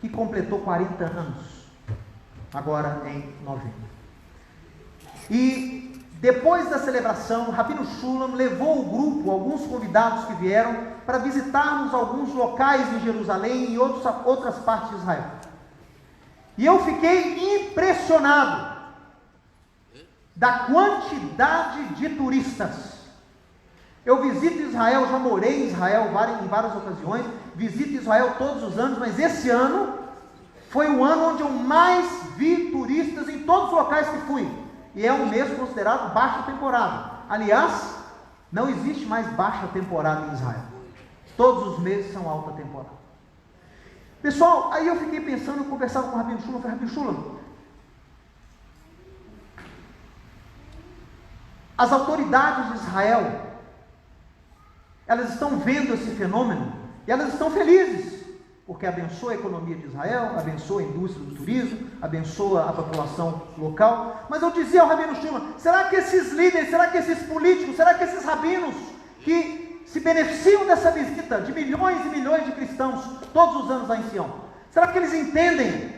que completou 40 anos, agora em novembro. E depois da celebração, o Rabino Shulam levou o grupo, alguns convidados que vieram, para visitarmos alguns locais em Jerusalém e outras partes de Israel. E eu fiquei impressionado da quantidade de turistas. Eu visito Israel, já morei em Israel em várias ocasiões, visito Israel todos os anos, mas esse ano foi o ano onde eu mais vi turistas em todos os locais que fui. E é um mês considerado baixa temporada. Aliás, não existe mais baixa temporada em Israel. Todos os meses são alta temporada. Pessoal, aí eu fiquei pensando, eu conversava com o Rabino Shulam, falei, Rabino Shulam, as autoridades de Israel, elas estão vendo esse fenômeno e elas estão felizes, porque abençoa a economia de Israel, abençoa a indústria do turismo, abençoa a população local. Mas eu dizia ao Rabino Shulam, será que esses líderes, será que esses políticos, será que esses rabinos que se beneficiam dessa visita de milhões e milhões de cristãos todos os anos lá em Sião, será que eles entendem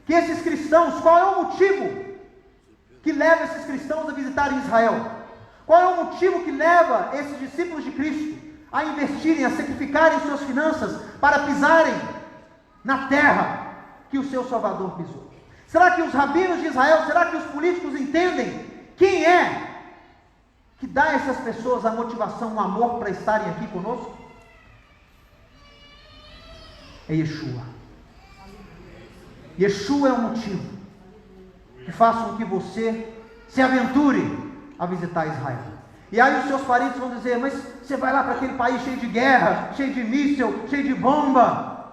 que esses cristãos, qual é o motivo que leva esses cristãos a visitarem Israel? Qual é o motivo que leva esses discípulos de Cristo a investirem, a sacrificarem suas finanças para pisarem na terra que o seu Salvador pisou? Será que os rabinos de Israel, será que os políticos entendem quem é que dá a essas pessoas a motivação, o amor para estarem aqui conosco? É Yeshua. Yeshua é o motivo que faz com que você se aventure a visitar Israel. E aí os seus parentes vão dizer, mas você vai lá para aquele país cheio de guerra, cheio de míssil, cheio de bomba,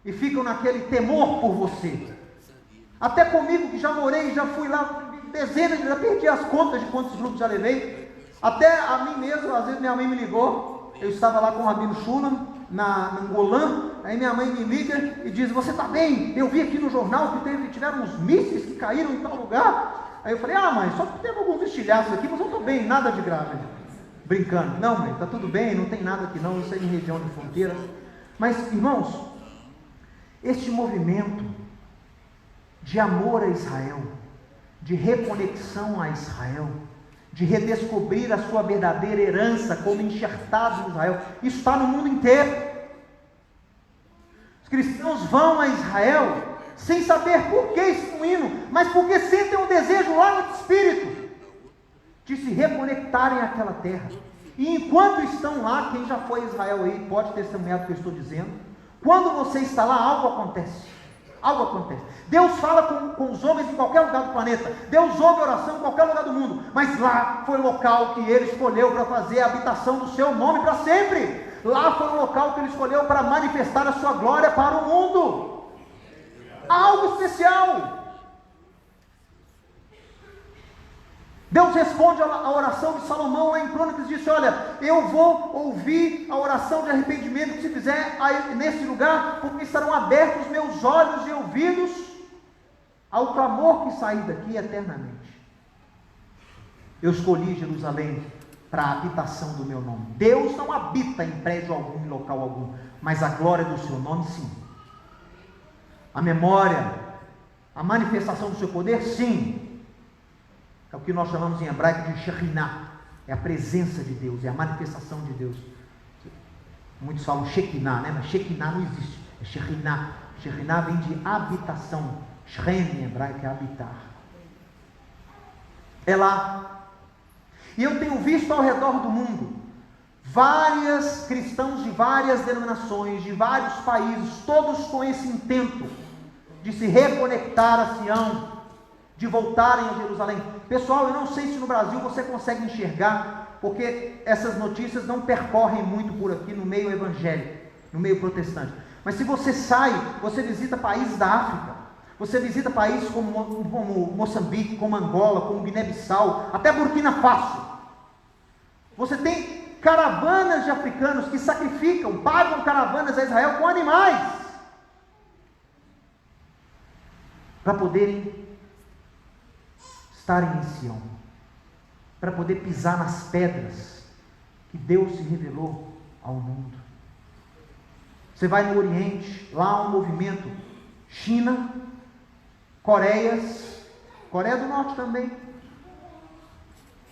e ficam naquele temor por você. Até comigo, que já morei, já fui lá dezenas, já perdi as contas de quantos grupos já levei. Até a mim mesmo, às vezes minha mãe me ligou, eu estava lá com o Rabino Shulam, na Golã, aí minha mãe me liga e diz, você está bem? Eu vi aqui no jornal que tiveram uns mísseis que caíram em tal lugar. Aí eu falei, mãe, só que teve alguns estilhaços aqui, mas eu estou bem, nada de grave. Brincando, não mãe, está tudo bem, não tem nada aqui não, isso é em região de fronteira. Mas irmãos, este movimento de amor a Israel, de reconexão a Israel, de redescobrir a sua verdadeira herança como enxertado em Israel, isso está no mundo inteiro. Os cristãos vão a Israel sem saber por que estão indo, mas porque sentem um desejo lá no espírito de se reconectarem àquela terra. E enquanto estão lá, quem já foi a Israel aí pode testemunhar do que eu estou dizendo, quando você está lá, algo acontece. Algo acontece. Deus fala com os homens em qualquer lugar do planeta. Deus ouve oração em qualquer lugar do mundo. Mas lá foi o local que Ele escolheu para fazer a habitação do seu nome para sempre. Lá foi o local que Ele escolheu para manifestar a sua glória para o mundo. Algo especial. Deus responde a oração de Salomão lá em Crônicas, disse, olha, eu vou ouvir a oração de arrependimento que se fizer aí, nesse lugar, porque estarão abertos meus olhos e ouvidos ao clamor que sair daqui eternamente. Eu escolhi Jerusalém para a habitação do meu nome. Deus não habita em prédio algum, em local algum, mas a glória do seu nome sim. A memória, a manifestação do seu poder, sim. É o que nós chamamos em hebraico de Shekinah. É a presença de Deus, é a manifestação de Deus. Muitos falam Shekinah, né? Mas Shekinah não existe. É Shekinah. Shekinah vem de habitação. Shren em hebraico é habitar. É lá. E eu tenho visto ao redor do mundo vários cristãos de várias denominações, de vários países, todos com esse intento de se reconectar a Sião, de voltarem a Jerusalém. Pessoal, eu não sei se no Brasil você consegue enxergar, porque essas notícias não percorrem muito por aqui no meio evangélico, no meio protestante. Mas se você sai, você visita países da África, você visita países como Moçambique, como Angola, como Guiné-Bissau, até Burkina Faso. Você tem caravanas de africanos que sacrificam, pagam caravanas a Israel com animais, para poderem estarem em Sião, para poder pisar nas pedras que Deus se revelou ao mundo. Você vai no Oriente, lá há um movimento China, Coreia do Norte também,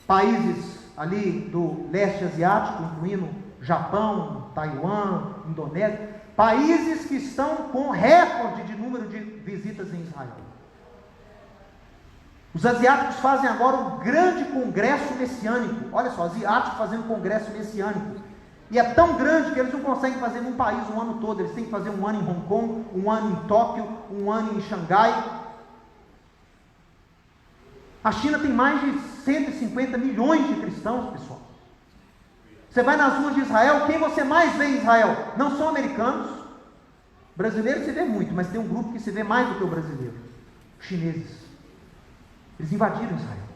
países ali do leste asiático, incluindo Japão, Taiwan, Indonésia, países que estão com recorde de número de visitas em Israel. Os asiáticos fazem agora um grande congresso messiânico. Olha só, asiáticos fazendo congresso messiânico. E é tão grande que eles não conseguem fazer num país um ano todo. Eles têm que fazer um ano em Hong Kong, um ano em Tóquio, um ano em Xangai. A China tem mais de 150 milhões de cristãos, pessoal. Você vai nas ruas de Israel, quem você mais vê em Israel? Não são americanos. Brasileiros se vê muito, mas tem um grupo que se vê mais do que o brasileiro. Chineses. Eles invadiram Israel.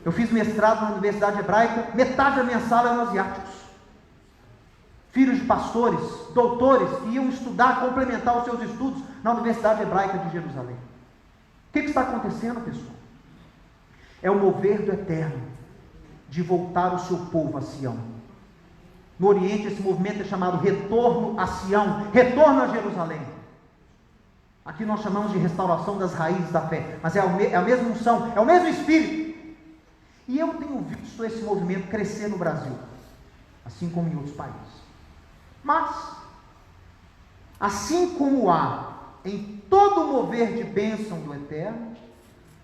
Eu fiz mestrado na Universidade Hebraica, metade da minha sala eram asiáticos. Filhos de pastores, doutores, que iam estudar, complementar os seus estudos na Universidade Hebraica de Jerusalém. O que está acontecendo, pessoal? É o mover do Eterno, de voltar o seu povo a Sião. No Oriente, esse movimento é chamado retorno a Sião, retorno a Jerusalém. Aqui nós chamamos de restauração das raízes da fé, mas é a mesma unção, é o mesmo Espírito. E eu tenho visto esse movimento crescer no Brasil, assim como em outros países. Mas, assim como há em todo o mover de bênção do Eterno,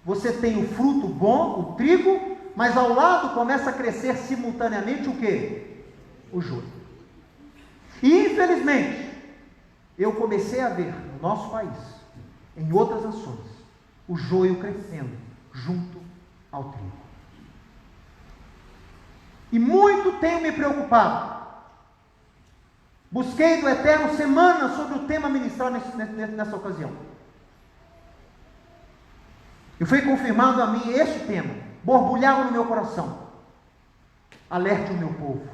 você tem o fruto bom, o trigo, mas ao lado começa a crescer simultaneamente o quê? O joio. E infelizmente, eu comecei a ver no nosso país, em outras nações, o joio crescendo junto ao trigo. E muito tenho me preocupado. Busquei do Eterno semanas sobre o tema ministrado nessa ocasião. E foi confirmado a mim este tema, borbulhava no meu coração. Alerte o meu povo,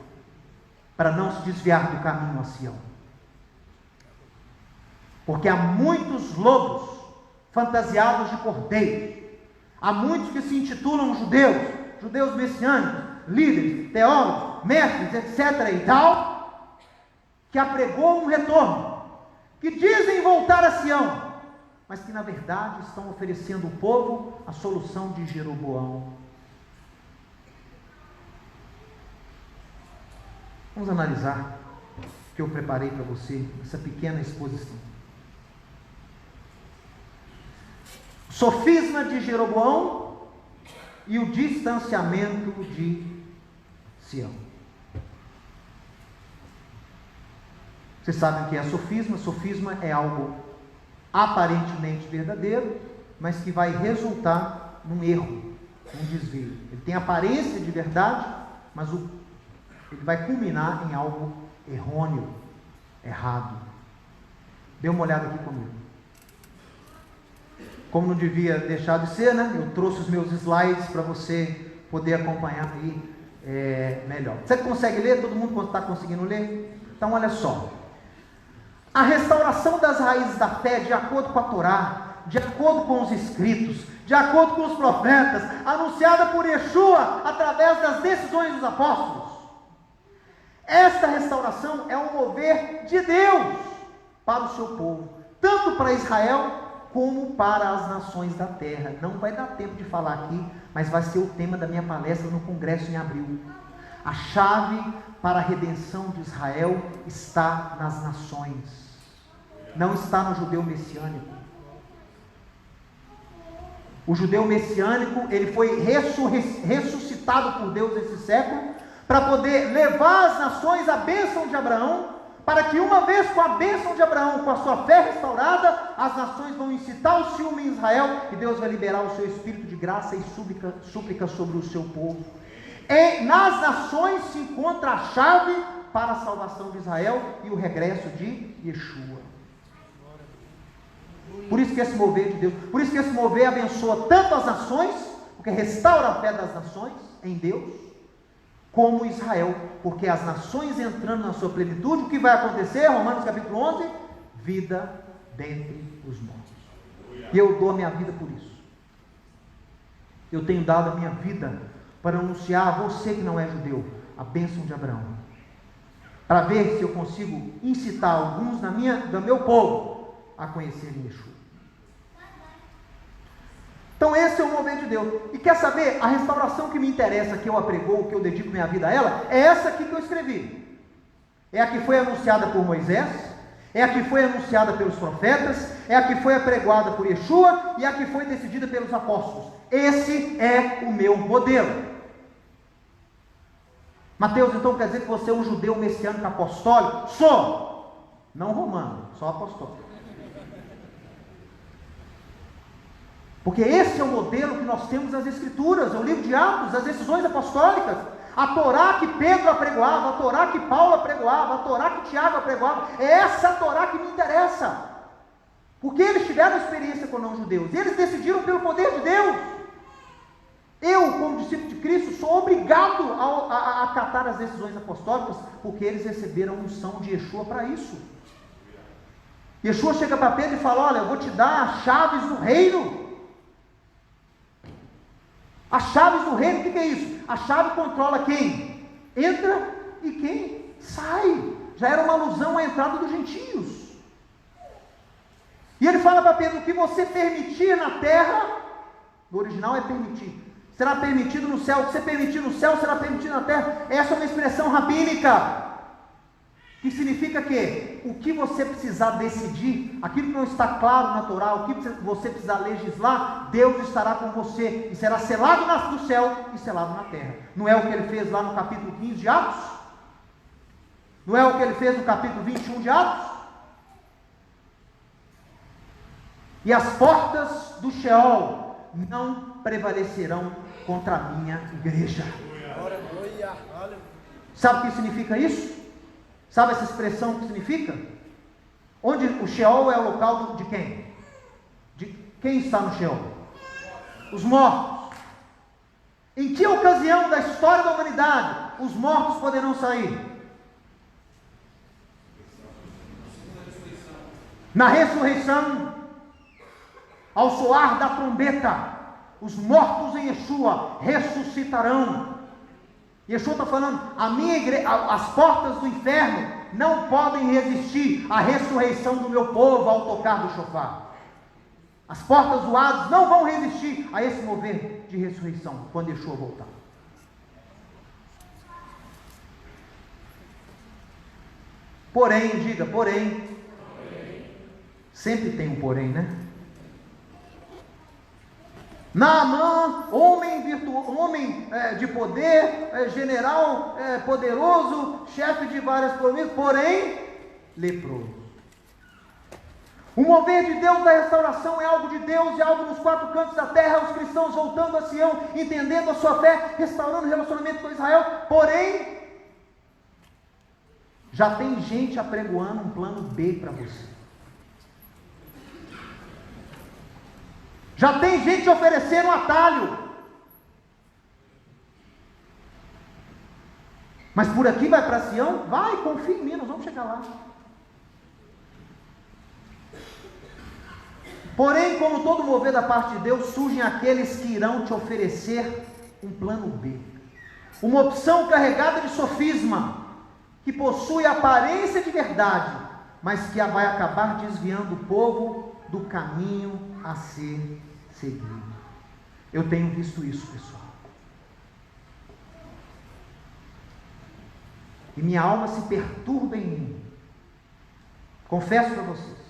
para não se desviar do caminho a Sião. Porque há muitos lobos fantasiados de cordeiro. Há muitos que se intitulam judeus messiânicos, líderes, teólogos, mestres, etc. e tal, que apregou um retorno, que dizem voltar a Sião, mas que na verdade estão oferecendo ao povo a solução de Jeroboão. Vamos analisar o que eu preparei para você, essa pequena exposição. Sofisma de Jeroboão e o distanciamento de Sião. Vocês sabem o que é sofisma? Sofisma é algo aparentemente verdadeiro, mas que vai resultar num erro, num desvio. Ele tem aparência de verdade, mas ele vai culminar em algo errôneo, errado. Dê uma olhada aqui comigo. Como não devia deixar de ser, né? Eu trouxe os meus slides para você poder acompanhar aí melhor. Você consegue ler? Todo mundo está conseguindo ler? Então olha só. A restauração das raízes da fé, de acordo com a Torá, de acordo com os escritos, de acordo com os profetas, anunciada por Yeshua através das decisões dos apóstolos. Esta restauração é um mover de Deus para o seu povo, tanto para Israel como para as nações da terra. Não vai dar tempo de falar aqui, mas vai ser o tema da minha palestra no congresso em abril. A chave para a redenção de Israel está nas nações, não está no judeu messiânico. O judeu messiânico, ele foi ressuscitado por Deus nesse século, para poder levar às nações a bênção de Abraão, para que uma vez com a bênção de Abraão, com a sua fé restaurada, as nações vão incitar o ciúme em Israel, e Deus vai liberar o seu espírito de graça e súplica sobre o seu povo. E nas nações se encontra a chave para a salvação de Israel e o regresso de Yeshua. Por isso que esse mover de Deus, por isso que esse mover abençoa tanto as nações, porque restaura a fé das nações em Deus, como Israel, porque as nações entrando na sua plenitude, o que vai acontecer? Romanos capítulo 11, vida dentre os mortos. E eu dou a minha vida por isso. Eu tenho dado a minha vida para anunciar a você que não é judeu, a bênção de Abraão, para ver se eu consigo incitar alguns do meu povo a conhecerem Yeshua. Então esse é o mover de Deus. E quer saber, a restauração que me interessa, que eu apregou, que eu dedico minha vida a ela, é essa aqui que eu escrevi. É a que foi anunciada por Moisés, é a que foi anunciada pelos profetas, é a que foi apregoada por Yeshua e a que foi decidida pelos apóstolos. Esse é o meu modelo. Mateus, então quer dizer que você é um judeu messiânico apostólico? Sou! Não romano, só apostólico. Porque esse é o modelo que nós temos nas Escrituras, é o livro de Atos, as decisões apostólicas. A Torá que Pedro apregoava, a Torá que Paulo apregoava, a Torá que Tiago apregoava, é essa Torá que me interessa. Porque eles tiveram experiência com não-judeus, eles decidiram pelo poder de Deus. Eu, como discípulo de Cristo, sou obrigado a acatar as decisões apostólicas, porque eles receberam a unção de Yeshua para isso. Yeshua chega para Pedro e fala: olha, eu vou te dar as chaves do reino. As chaves do reino, o que é isso? A chave controla quem entra e quem sai. Já era uma alusão à entrada dos gentios. E ele fala para Pedro: o que você permitir na terra, no original é permitir, será permitido no céu. O que você permitir no céu será permitido na terra. Essa é uma expressão rabínica, que significa que o que você precisar decidir, aquilo que não está claro na Torá, o que você precisar legislar, Deus estará com você, e será selado no céu e selado na terra. Não é o que ele fez lá no capítulo 15 de Atos? Não é o que ele fez no capítulo 21 de Atos? E as portas do Sheol não prevalecerão contra a minha igreja. Sabe o que significa isso? Sabe essa expressão que significa? Onde o Sheol é o local de quem? De quem está no Sheol? Os mortos. Em que ocasião da história da humanidade os mortos poderão sair? Na ressurreição, ao soar da trombeta, os mortos em Yeshua ressuscitarão. Yeshua está falando: a minha igreja, as portas do inferno não podem resistir à ressurreição do meu povo ao tocar do shofar. As portas do Hades não vão resistir a esse mover de ressurreição quando Yeshua voltar. Porém, diga, porém. Sempre tem um porém, né? Naamã, homem de poder, general poderoso, chefe de várias províncias, porém leproso. O mover de Deus da restauração é algo de Deus, é algo nos quatro cantos da terra, os cristãos voltando a Sião, entendendo a sua fé, restaurando o relacionamento com Israel. Porém, já tem gente apregoando um plano B para você. Já tem gente oferecendo um atalho. Mas por aqui vai para Sião? Vai, confia em mim, nós vamos chegar lá. Porém, como todo mover da parte de Deus, surgem aqueles que irão te oferecer um plano B. Uma opção carregada de sofisma, que possui aparência de verdade, mas que vai acabar desviando o povo do caminho a ser seguido. Eu tenho visto isso, pessoal. E minha alma se perturba em mim. Confesso para vocês.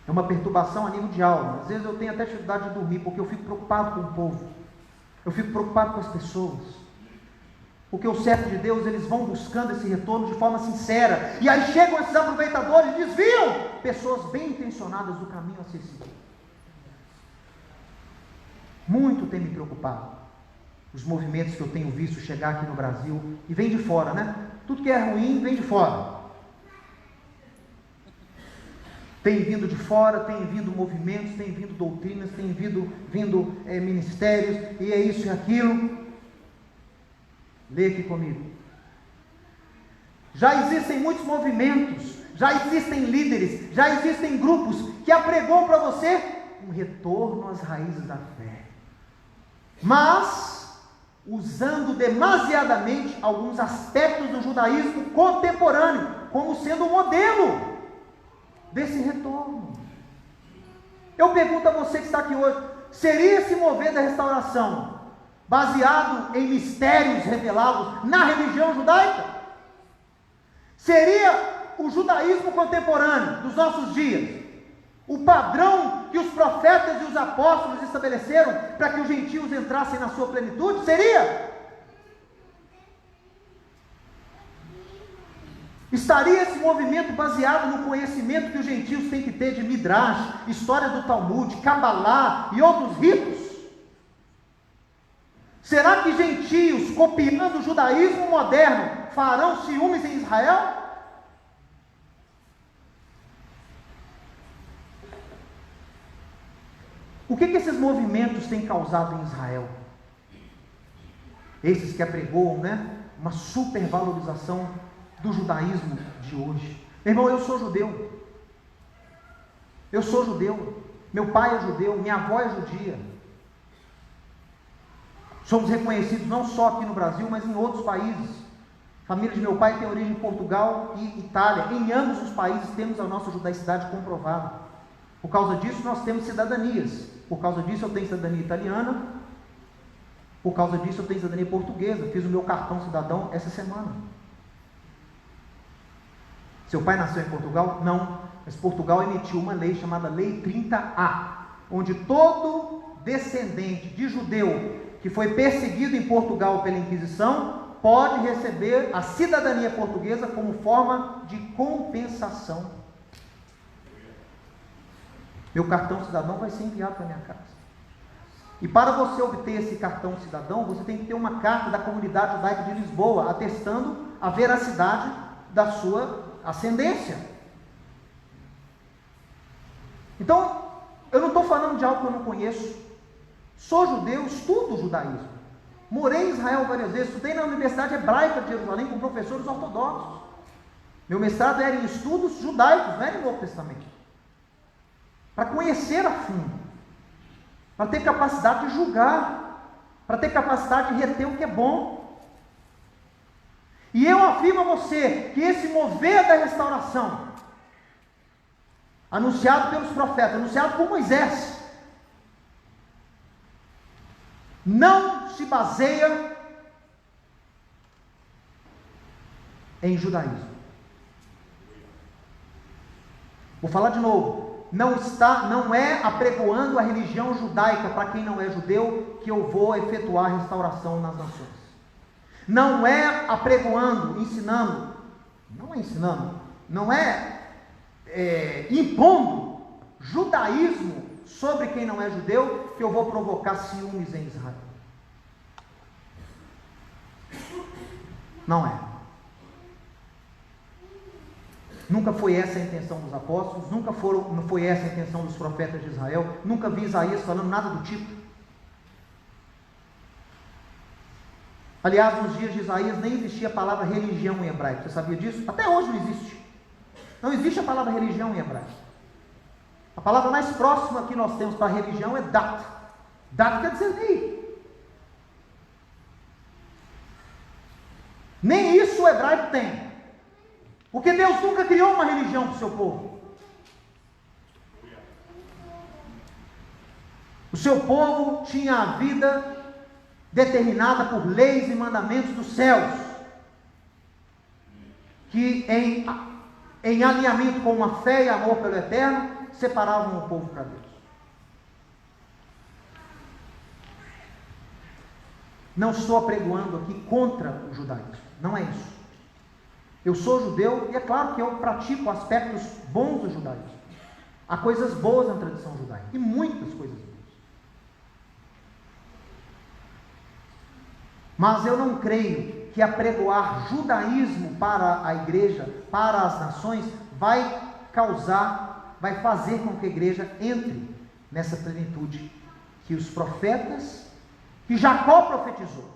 É uma perturbação a nível de alma. Às vezes eu tenho até dificuldade de dormir, porque eu fico preocupado com o povo. Eu fico preocupado com as pessoas. Porque os servos de Deus, eles vão buscando esse retorno de forma sincera. E aí chegam esses aproveitadores e desviam pessoas bem intencionadas do caminho a ser seguido. Muito tem me preocupado. Os movimentos que eu tenho visto chegar aqui no Brasil, e vem de fora, né? Tudo que é ruim vem de fora. Tem vindo de fora, tem vindo movimentos, tem vindo doutrinas, tem vindo ministérios, e é isso e aquilo. Lê aqui comigo. Já existem muitos movimentos, já existem líderes, já existem grupos que apregam para você um retorno às raízes da fé, mas usando demasiadamente alguns aspectos do judaísmo contemporâneo como sendo um modelo. desse retorno. Eu pergunto a você que está aqui hoje: seria esse mover da restauração baseado em mistérios revelados na religião judaica? Seria o judaísmo contemporâneo dos nossos dias o padrão que os profetas e os apóstolos estabeleceram para que os gentios entrassem na sua plenitude? Seria? Estaria esse movimento baseado no conhecimento que os gentios têm que ter de Midrash, história do Talmud, Kabbalah e outros ritos? Será que gentios, copiando o judaísmo moderno, farão ciúmes em Israel? O que esses movimentos têm causado em Israel? Esses que apregoam, uma supervalorização do judaísmo de hoje. Meu irmão, eu sou judeu. Eu sou judeu. Meu pai é judeu, minha avó é judia. Somos reconhecidos não só aqui no Brasil, mas em outros países. A família de meu pai tem origem em Portugal e Itália. Em ambos os países temos a nossa judaicidade comprovada. Por causa disso, nós temos cidadanias. Por causa disso, eu tenho cidadania italiana. Por causa disso, eu tenho cidadania portuguesa. Fiz o meu cartão cidadão essa semana. Seu pai nasceu em Portugal? Não. Mas Portugal emitiu uma lei chamada Lei 30A, onde todo descendente de judeu que foi perseguido em Portugal pela Inquisição pode receber a cidadania portuguesa como forma de compensação. Meu cartão cidadão vai ser enviado para minha casa. E para você obter esse cartão cidadão, você tem que ter uma carta da comunidade judaica de Lisboa, atestando a veracidade da sua ascendência. Então, eu não estou falando de algo que eu não conheço. Sou judeu, estudo o judaísmo. Morei em Israel várias vezes, estudei na Universidade Hebraica de Jerusalém com professores ortodoxos. Meu mestrado era em estudos judaicos, não era em Novo Testamento. Para conhecer a fundo, para ter capacidade de julgar, para ter capacidade de reter o que é bom. E eu afirmo a você que esse mover da restauração, anunciado pelos profetas, anunciado por Moisés, não se baseia em judaísmo. Vou falar de novo. Não é apregoando a religião judaica para quem não é judeu que eu vou efetuar a restauração nas nações. Não é apregoando, não é impondo judaísmo sobre quem não é judeu que eu vou provocar ciúmes em Israel. Não é. Nunca foi essa a intenção dos apóstolos, não foi essa a intenção dos profetas de Israel, nunca vi Isaías falando nada do tipo. Aliás, nos dias de Isaías nem existia a palavra religião em hebraico, você sabia disso? Até hoje não existe. Não existe a palavra religião em hebraico. A palavra mais próxima que nós temos para religião é dat. Dat quer dizer lei. Nem isso o hebraico tem. Porque Deus nunca criou uma religião para o seu povo. O seu povo tinha a vida determinada por leis e mandamentos dos céus, que em alinhamento com uma fé e amor pelo Eterno, separavam o povo para Deus. Não estou apregoando aqui contra o judaísmo, não é isso. Eu sou judeu e é claro que eu pratico aspectos bons do judaísmo. Há coisas boas na tradição judaica, e muitas coisas boas. Mas eu não creio que apregoar judaísmo para a igreja, para as nações, vai fazer com que a igreja entre nessa plenitude que os profetas, que Jacó profetizou.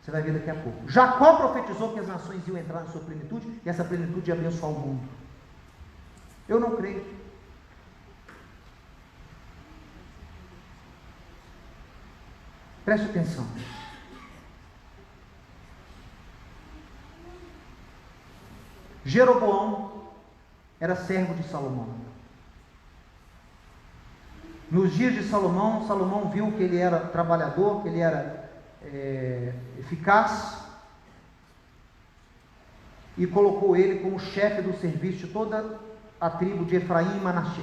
Você vai ver daqui a pouco. Jacó profetizou que as nações iam entrar na sua plenitude, e essa plenitude ia abençoar o mundo. Eu não creio. Preste atenção. Jeroboão era servo de Salomão. Nos dias de Salomão, Salomão viu que ele era trabalhador, que ele era eficaz, e colocou ele como chefe do serviço de toda a tribo de Efraim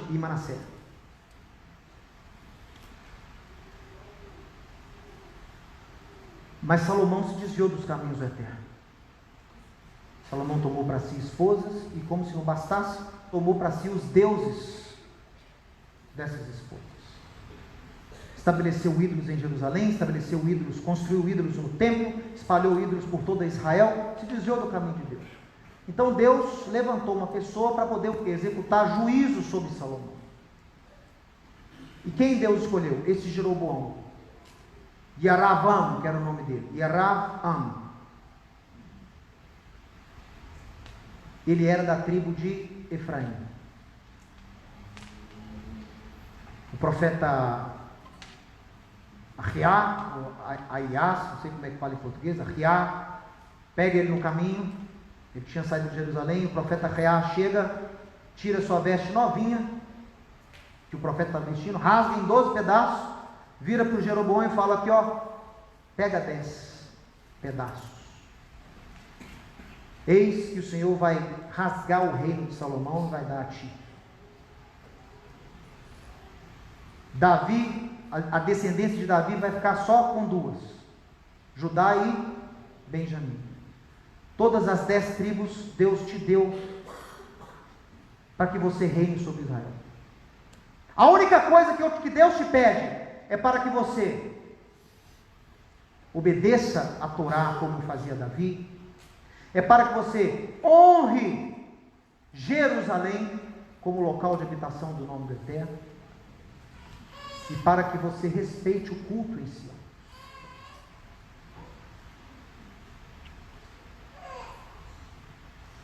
e Manassés. Mas Salomão se desviou dos caminhos do Eterno. Salomão tomou para si esposas e, como se não bastasse, tomou para si os deuses dessas esposas. Estabeleceu ídolos em Jerusalém, estabeleceu ídolos, construiu ídolos no templo, espalhou ídolos por toda Israel, se desviou do caminho de Deus. Então Deus levantou uma pessoa para poder o quê? Executar juízo sobre Salomão. E quem Deus escolheu? Esse Jeroboão. Yaravam, que era o nome dele. Yaravam. Ele era da tribo de Efraim. O profeta Ahiá, ou Aiás, não sei como é que fala em português, Ahiá, pega ele no caminho. Ele tinha saído de Jerusalém. O profeta Ahiá chega, tira sua veste novinha, que o profeta estava vestindo, rasga em 12 pedaços, vira para o Jeroboão e fala aqui, ó, pega 10 pedaços. Eis que o Senhor vai rasgar o reino de Salomão e vai dar a ti. Davi, a descendência de Davi vai ficar só com 2, Judá e Benjamim. Todas as 10 tribos Deus te deu para que você reine sobre Israel. A única coisa que Deus te pede é para que você obedeça a Torá como fazia Davi, é para que você honre Jerusalém como local de habitação do nome do Eterno, e para que você respeite o culto em si.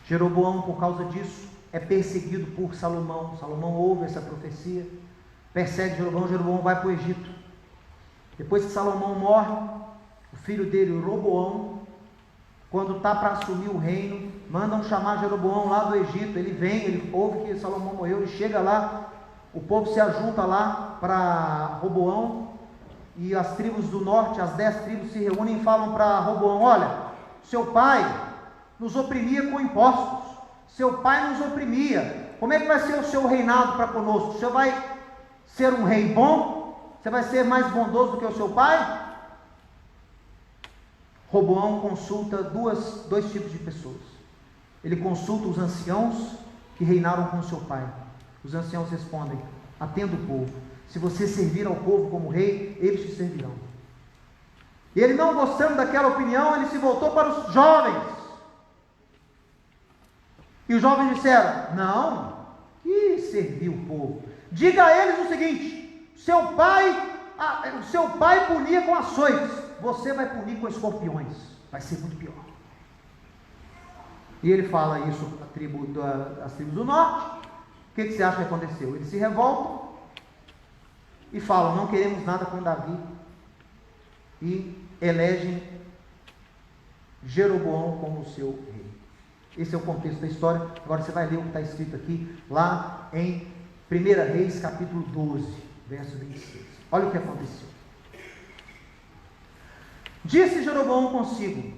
Jeroboão, por causa disso, é perseguido por Salomão. Salomão ouve essa profecia, persegue Jeroboão. Jeroboão vai para o Egito. Depois que Salomão morre, o filho dele, Roboão, quando está para assumir o reino, mandam chamar Jeroboão lá do Egito. Ele vem, ele ouve que Salomão morreu, ele chega lá, o povo se ajunta lá para Roboão, e as tribos do norte, as 10 tribos se reúnem e falam para Roboão: olha, seu pai nos oprimia com impostos, seu pai nos oprimia, como é que vai ser o seu reinado para conosco? O senhor vai ser um rei bom? Você vai ser mais bondoso do que o seu pai? Roboão consulta dois tipos de pessoas. Ele consulta os anciãos que reinaram com seu pai. Os anciãos respondem: atenda o povo, se você servir ao povo como rei, eles te servirão. E ele, não gostando daquela opinião, ele se voltou para os jovens. E os jovens disseram: não, que servir o povo? Diga a eles o seguinte: seu pai punia com açoites, você vai punir com escorpiões, vai ser muito pior. E ele fala isso para as tribos do norte. O que você acha que aconteceu? Eles se revoltam e falam: não queremos nada com Davi, e elegem Jeroboão como seu rei. Esse é o contexto da história. Agora você vai ler o que está escrito aqui, lá em 1 Reis, capítulo 12, verso 26. Olha o que aconteceu. Disse Jeroboão consigo: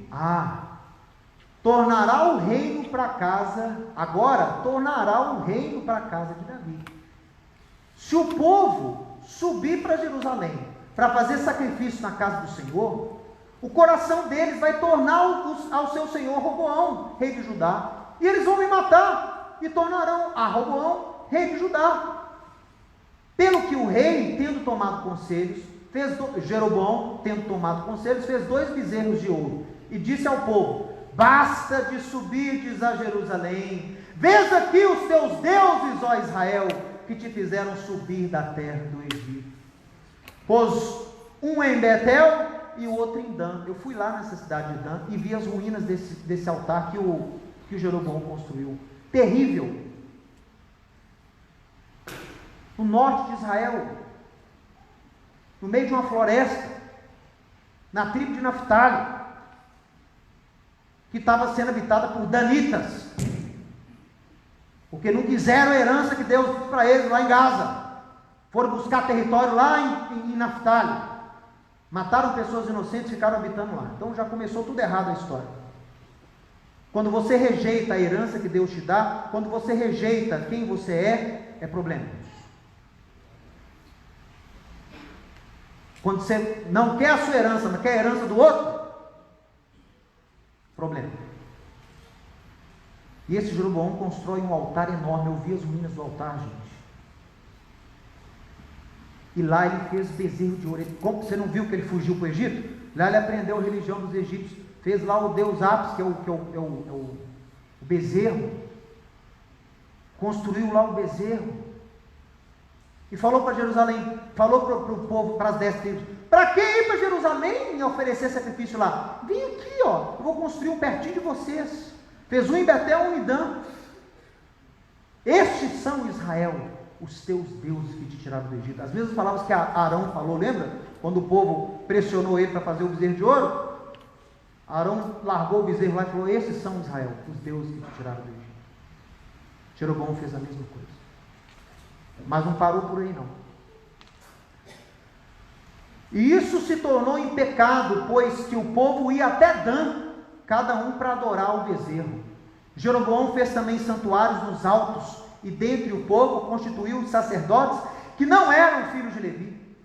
tornará o reino para casa, agora tornará o reino para a casa de Davi. Se o povo subir para Jerusalém para fazer sacrifício na casa do Senhor, o coração deles vai tornar ao seu senhor Roboão, rei de Judá, e eles vão me matar, e tornarão a Roboão, rei de Judá. Pelo que o rei, tendo tomado conselhos, Jeroboão, tendo tomado conselhos, fez 2 bezerros de ouro, e disse ao povo: basta de subirdes a Jerusalém, vês aqui os teus deuses, ó Israel, que te fizeram subir da terra do Egito. Pôs um em Betel e o outro em Dan. Eu fui lá nessa cidade de Dan e vi as ruínas desse altar que o Jeroboão construiu. Terrível. No norte de Israel, no meio de uma floresta, na tribo de Naftali, que estava sendo habitada por danitas. porque não quiseram a herança que Deus deu para eles lá em Gaza. Foram buscar território lá em Naftali. Mataram pessoas inocentes e ficaram habitando lá. Então já começou tudo errado a história. Quando você rejeita a herança que Deus te dá, quando você rejeita quem você é problema. Quando você não quer a sua herança, mas quer a herança do outro, problema. E esse Jeroboão constrói um altar enorme. Eu vi as ruínas do altar, gente. E lá ele fez bezerro de ouro. Você não viu que ele fugiu para o Egito? Lá ele aprendeu a religião dos egípcios. Fez lá o deus Apis, que é o bezerro. Construiu lá o bezerro. E falou para Jerusalém, falou para o povo, para as 10 tribos: para que ir para Jerusalém e oferecer sacrifício lá? Vem aqui, ó, eu vou construir um pertinho de vocês. Fez um em Betel, um em Dan. Estes são, Israel, os teus deuses que te tiraram do Egito. As mesmas palavras que Arão falou, lembra? Quando o povo pressionou ele para fazer o bezerro de ouro, Arão largou o bezerro lá e falou: esses são, Israel, os deuses que te tiraram do Egito. Jeroboão fez a mesma coisa, mas não parou por aí não. E isso se tornou em pecado, pois que o povo ia até Dan, cada um para adorar o bezerro. Jeroboão fez também santuários nos altos, e dentre o povo constituiu sacerdotes que não eram filhos de Levi.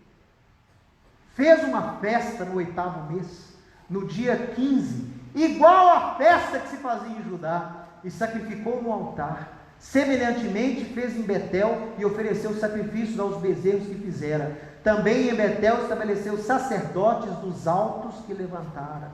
Fez uma festa no 8º mês, no dia 15, igual à festa que se fazia em Judá, e sacrificou no altar. Semelhantemente fez em Betel e ofereceu sacrifícios aos bezerros que fizera. Também em Betel estabeleceu sacerdotes dos altos que levantara.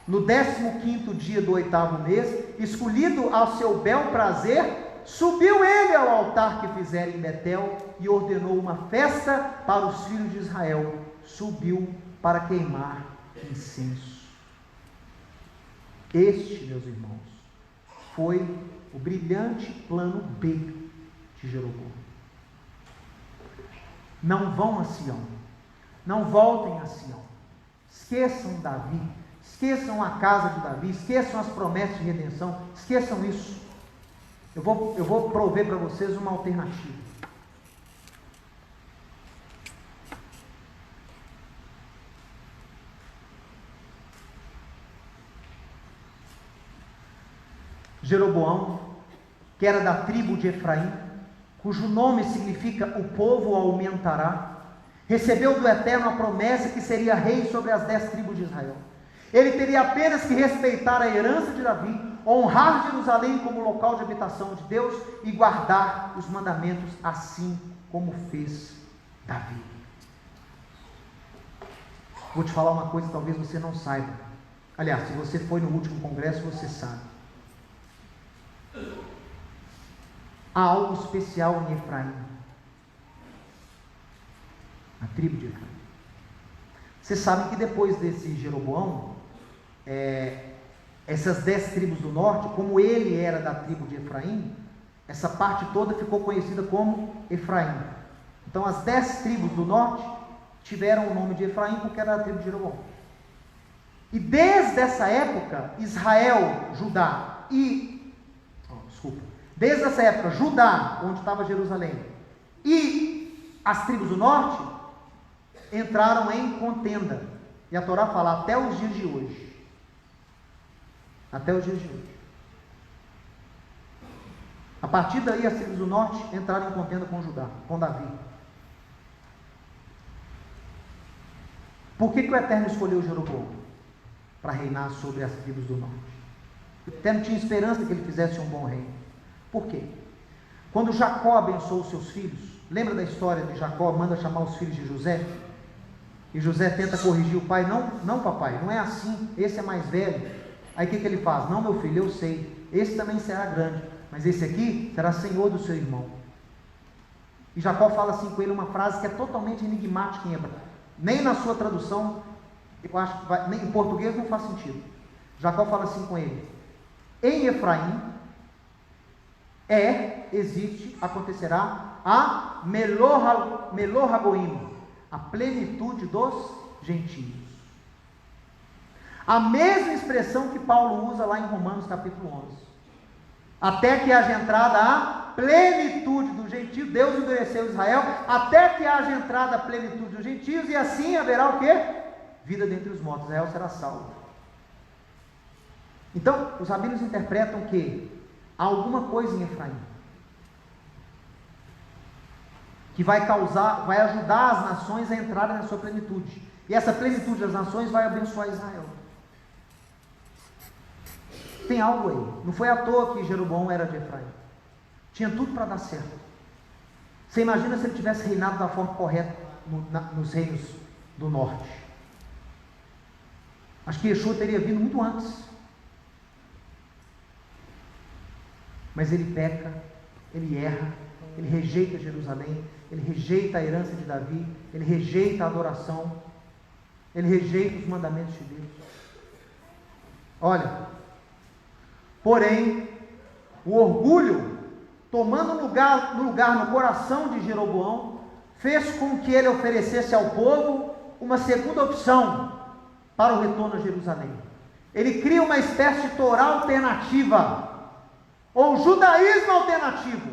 No 15º dia do 8º mês, escolhido ao seu bel prazer, subiu ele ao altar que fizera em Betel e ordenou uma festa para os filhos de Israel. Subiu para queimar incenso. Este, meus irmãos, foi o brilhante plano B de Jeroboão. Não vão a Sião, não voltem a Sião, esqueçam Davi, esqueçam a casa de Davi, esqueçam as promessas de redenção, esqueçam isso. Eu vou prover para vocês uma alternativa. Jeroboão, que era da tribo de Efraim, cujo nome significa o povo aumentará, recebeu do Eterno a promessa que seria rei sobre as 10 tribos de Israel. Ele teria apenas que respeitar a herança de Davi, honrar Jerusalém como local de habitação de Deus e guardar os mandamentos, assim como fez Davi. Vou te falar uma coisa que talvez você não saiba. Aliás, se você foi no último congresso, você sabe. Há algo especial em Efraim, a tribo de Efraim. Vocês sabem que depois desse Jeroboão, essas 10 tribos do norte, como ele era da tribo de Efraim, essa parte toda ficou conhecida como Efraim. Então as 10 tribos do norte tiveram o nome de Efraim porque era da tribo de Jeroboão. E desde essa época, desde essa época, Judá, onde estava Jerusalém, e as tribos do norte entraram em contenda. E a Torá fala até os dias de hoje. Até os dias de hoje. A partir daí, as tribos do norte entraram em contenda com Judá, com Davi. Por que o Eterno escolheu Jeroboão para reinar sobre as tribos do norte? O Eterno tinha esperança que ele fizesse um bom rei. Por quê? Quando Jacó abençoou os seus filhos, lembra da história de Jacó, manda chamar os filhos de José? E José tenta corrigir o pai: não papai, não é assim, esse é mais velho. Aí o que ele faz? Não, meu filho, eu sei, esse também será grande, mas esse aqui será senhor do seu irmão. E Jacó fala assim com ele uma frase que é totalmente enigmática em hebraico. Nem na sua tradução, eu acho que nem em português não faz sentido. Jacó fala assim com ele: em Efraim acontecerá a Melor Hagoim, a plenitude dos gentios. A mesma expressão que Paulo usa lá em Romanos capítulo 11. até que haja entrada a plenitude dos gentios. Deus endureceu Israel, até que haja entrada a plenitude dos gentios, e assim haverá o quê? Vida dentre os mortos, Israel será salvo. Então, os rabinos interpretam que há alguma coisa em Efraim que vai ajudar as nações a entrarem na sua plenitude, e essa plenitude das nações vai abençoar Israel. Tem algo aí. Não foi à toa que Jeroboão era de Efraim. Tinha tudo para dar certo. Você imagina se ele tivesse reinado da forma correta nos reinos do norte? Acho que Yeshua teria vindo muito antes. Mas ele peca, ele erra, ele rejeita Jerusalém, ele rejeita a herança de Davi, ele rejeita a adoração, ele rejeita os mandamentos de Deus. Olha, porém, o orgulho, tomando lugar no coração de Jeroboão, fez com que ele oferecesse ao povo uma segunda opção para o retorno a Jerusalém. Ele cria uma espécie de Torá alternativa, ou judaísmo alternativo,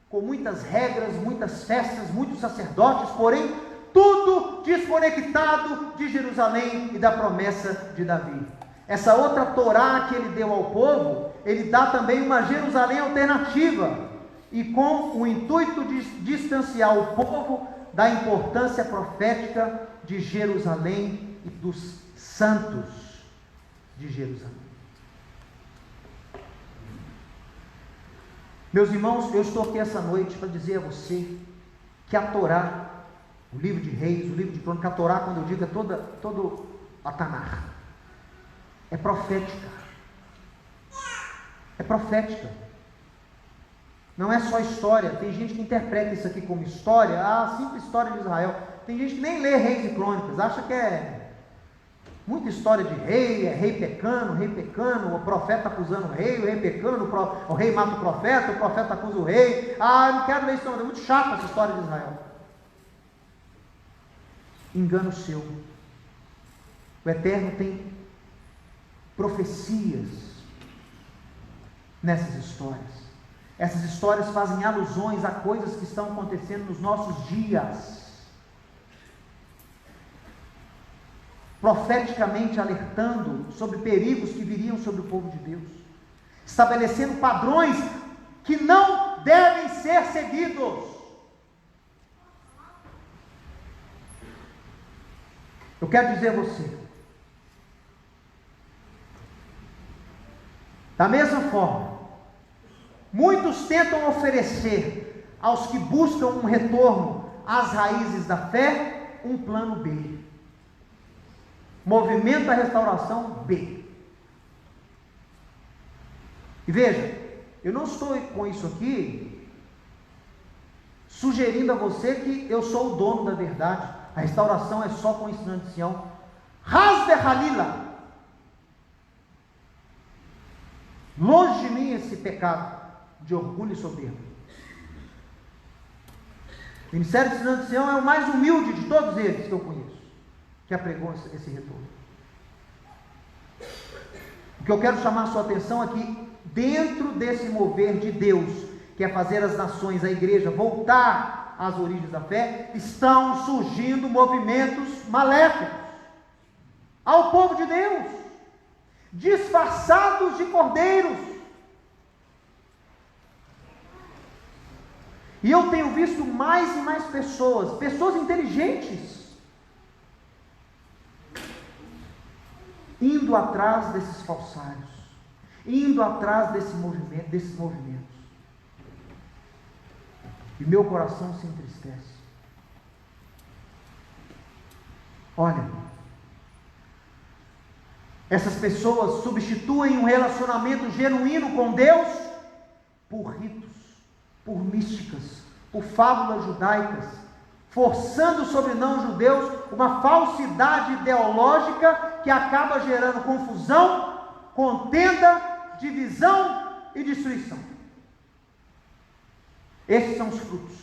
com muitas regras, muitas festas, muitos sacerdotes, porém, tudo desconectado de Jerusalém e da promessa de Davi. Essa outra Torá que ele deu ao povo, ele dá também uma Jerusalém alternativa, e com o intuito de distanciar o povo da importância profética de Jerusalém e dos santos de Jerusalém. Meus irmãos, eu estou aqui essa noite para dizer a você que a Torá, o livro de Reis, o livro de Crônicas, a Torá, quando eu digo, é todo a Tanar, é profética. É profética. Não é só história. Tem gente que interpreta isso aqui como história, a simples história de Israel. Tem gente que nem lê Reis e Crônicas, acha que é muita história de rei, é rei pecando, o profeta acusando o rei pecando, o rei mata o profeta acusa o rei. Eu não quero ler isso não, é muito chato essa história de Israel. Engano seu. O Eterno tem profecias nessas histórias. Essas histórias fazem alusões a coisas que estão acontecendo nos nossos dias, profeticamente alertando sobre perigos que viriam sobre o povo de Deus, estabelecendo padrões que não devem ser seguidos. Eu quero dizer a você, da mesma forma, muitos tentam oferecer aos que buscam um retorno às raízes da fé um plano B. Movimento da Restauração B. E veja, eu não estou com isso aqui sugerindo a você que eu sou o dono da verdade. A restauração é só com o ensinante de Sião. Hasbe Halila. Longe de mim esse pecado de orgulho e soberba. O Ministério de Ensinante de Sião é o mais humilde de todos eles que eu conheço, que apregou esse retorno. O que eu quero chamar a sua atenção é que dentro desse mover de Deus, que é fazer as nações, a igreja, voltar às origens da fé, estão surgindo movimentos maléficos ao povo de Deus, disfarçados de cordeiros. E eu tenho visto mais e mais pessoas inteligentes, indo atrás desses falsários, indo atrás desses movimentos. E meu coração se entristece. Olha, essas pessoas substituem um relacionamento genuíno com Deus por ritos, por místicas, por fábulas judaicas, forçando sobre não-judeus uma falsidade ideológica que acaba gerando confusão, contenda, divisão e destruição. Esses são os frutos.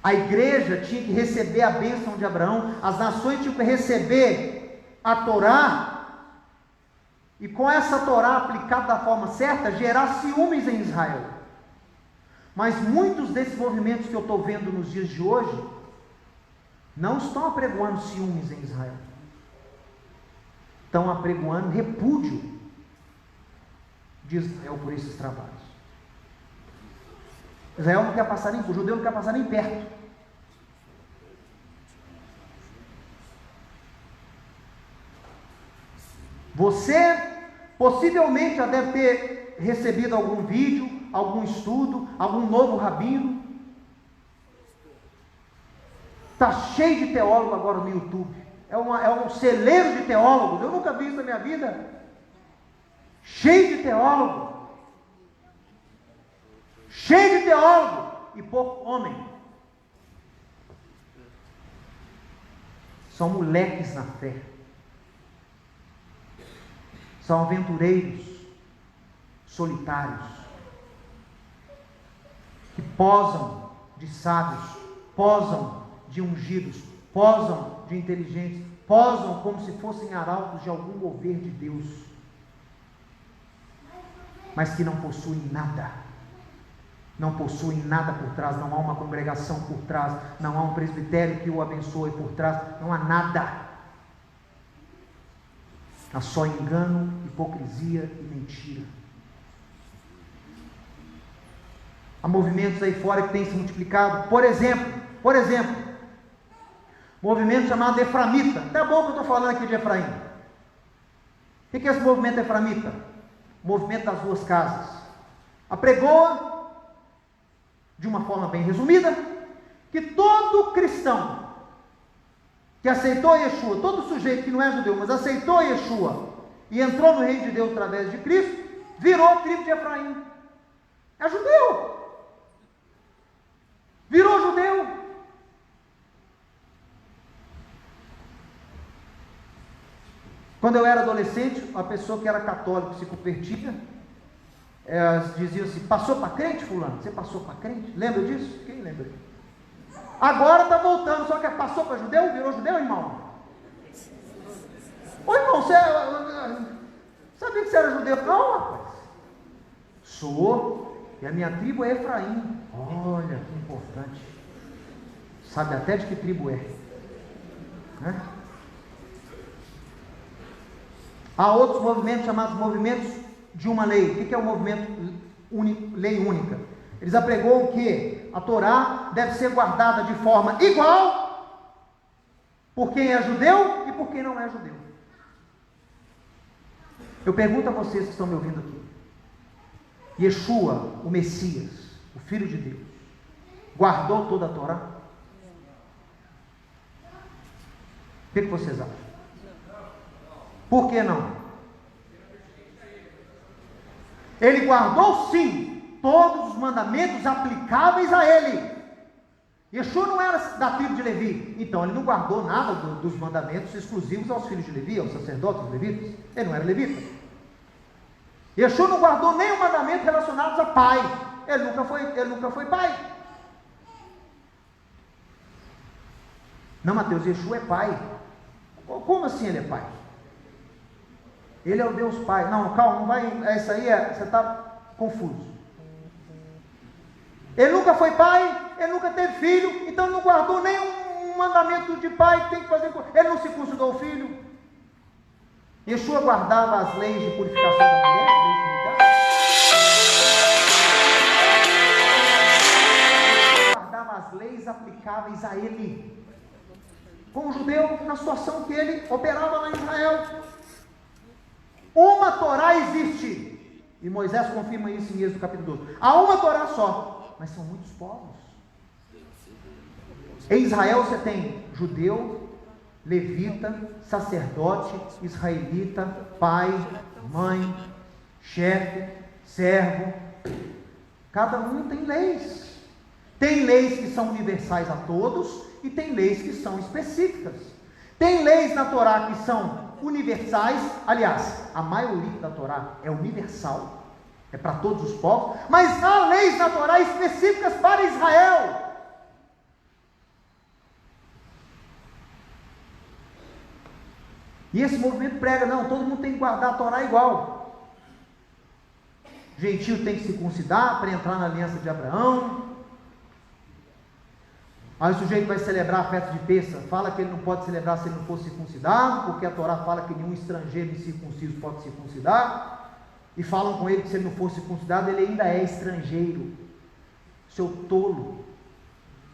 A igreja tinha que receber a bênção de Abraão, as nações tinham que receber a Torá, e com essa Torá aplicada da forma certa, gerar ciúmes em Israel. Mas muitos desses movimentos que eu estou vendo nos dias de hoje, não estão apregoando ciúmes em Israel, estão apregoando repúdio de Israel por esses trabalhos. Israel não quer passar nem, o judeu não quer passar nem perto. Você possivelmente já deve ter recebido algum vídeo, algum estudo, algum novo rabino. Está cheio de teólogo agora no YouTube. É um celeiro de teólogos. Eu nunca vi isso na minha vida. Cheio de teólogo. Cheio de teólogo e pouco homem. São moleques na fé. São aventureiros solitários que posam de sábios, posam de ungidos, posam de inteligentes, posam como se fossem arautos de algum mover de Deus, mas que não possuem nada. Não possuem nada por trás, não há uma congregação por trás, não há um presbitério que o abençoe por trás, não há nada. Há só engano, hipocrisia e mentira. Há movimentos aí fora que têm se multiplicado. Por exemplo, movimento chamado Efraimita. Até bom que eu estou falando aqui de Efraim. O que é esse movimento Efraimita? Movimento das duas casas. Apregoa, de uma forma bem resumida, que todo cristão que aceitou Yeshua, todo sujeito que não é judeu, mas aceitou Yeshua e entrou no reino de Deus através de Cristo, virou tribo de Efraim. É judeu. Virou judeu. Quando eu era adolescente, a pessoa que era católica se convertia, elas diziam assim: passou para crente, fulano? Você passou para crente? Lembra disso? Quem lembra? Agora está voltando, só que passou para judeu? Virou judeu, irmão? Ô irmão, você sabia que você era judeu? Não, rapaz. Sou, e a minha tribo é Efraim. Olha que importante. Sabe até de que tribo é, né? Há outros movimentos chamados movimentos de uma lei. O que é o movimento lei única? Eles apregoam que a Torá deve ser guardada de forma igual por quem é judeu e por quem não é judeu. Eu pergunto a vocês que estão me ouvindo aqui: Yeshua, o Messias, o Filho de Deus, guardou toda a Torá? O que vocês acham? Por que não? Ele guardou sim todos os mandamentos aplicáveis a ele. Yeshua não era da tribo de Levi, então ele não guardou nada dos mandamentos exclusivos aos filhos de Levi, aos sacerdotes levitas. Ele não era levita. Yeshua não guardou nenhum mandamento relacionado a pai. Ele nunca foi pai. Não, Mateus, Yeshua é pai. Como assim ele é pai? Ele é o Deus Pai. Não, calma, não vai. Isso aí você está confuso. Ele nunca foi pai, ele nunca teve filho, então ele não guardou nenhum mandamento de pai que tem que fazer. Ele não circuncidou o filho. Yeshua guardava as leis de purificação da mulher, guardava as leis aplicáveis a ele, com o judeu, na situação que ele operava lá em Israel. Uma Torá existe, e Moisés confirma isso em Êxodo capítulo 12. Há uma Torá só, mas são muitos povos. Em Israel você tem judeu, levita, sacerdote, israelita, pai, mãe, chefe, servo. Cada um tem leis. Tem leis que são universais a todos e tem leis que são específicas. Tem leis na Torá que são universais, aliás, a maioria da Torá é universal, é para todos os povos, mas há leis na Torá específicas para Israel. E esse movimento prega, não, todo mundo tem que guardar a Torá igual. Gentio tem que circuncidar para entrar na aliança de Abraão. Aí o sujeito vai celebrar a festa de Pêssar, fala que ele não pode celebrar se ele não for circuncidado, porque a Torá fala que nenhum estrangeiro incircunciso pode circuncidar, e falam com ele que se ele não for circuncidado, ele ainda é estrangeiro. Seu tolo,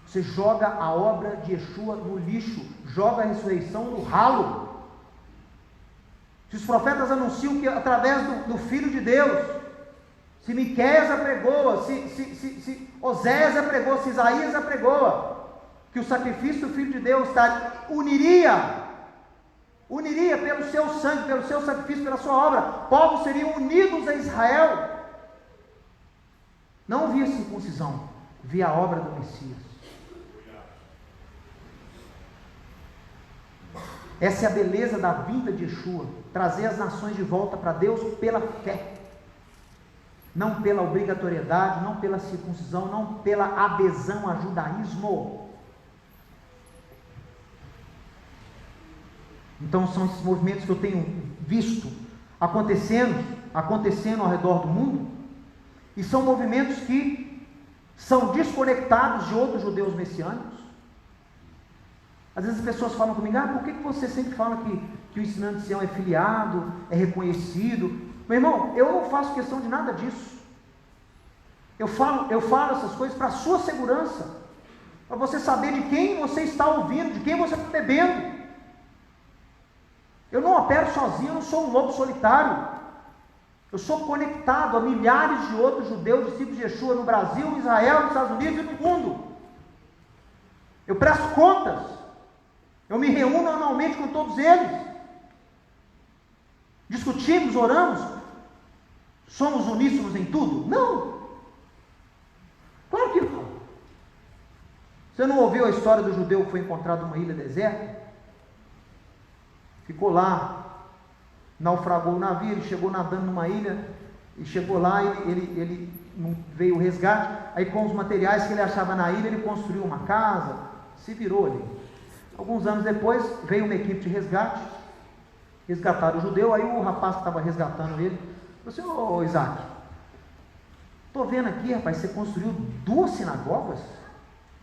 você joga a obra de Yeshua no lixo, joga a ressurreição no ralo. Se os profetas anunciam que através do Filho de Deus, se Miqueias apregoa, se Oséias apregoa, se Isaías apregoa, que o sacrifício do Filho de Deus uniria pelo seu sangue, pelo seu sacrifício, pela sua obra, povos seriam unidos a Israel. Não via circuncisão, via a obra do Messias. Essa é a beleza da vinda de Yeshua, trazer as nações de volta para Deus pela fé, não pela obrigatoriedade, não pela circuncisão, não pela adesão ao judaísmo. Então são esses movimentos que eu tenho visto acontecendo ao redor do mundo, e são movimentos que são desconectados de outros judeus messiânicos. Às vezes as pessoas falam comigo, por que você sempre fala que o ensinante de Sião é filiado, é reconhecido? Meu irmão, eu não faço questão de nada disso. Eu falo essas coisas para a sua segurança, para você saber de quem você está ouvindo, de quem você está bebendo. Eu não opero sozinho, eu não sou um lobo solitário. Eu sou conectado a milhares de outros judeus, discípulos de Yeshua, no Brasil, no Israel, nos Estados Unidos e no mundo. Eu presto contas. Eu me reúno anualmente com todos eles. Discutimos, oramos. Somos uníssonos em tudo? Não. Claro que não. Você não ouviu a história do judeu que foi encontrado numa ilha deserta? Ficou lá, naufragou o navio, ele chegou nadando numa ilha, e chegou lá, ele veio o resgate, aí com os materiais que ele achava na ilha, ele construiu uma casa, se virou ali. Alguns anos depois, veio uma equipe de resgate, resgataram o judeu, aí o rapaz que estava resgatando ele, falou assim, Isaac, estou vendo aqui, rapaz, você construiu 2 sinagogas?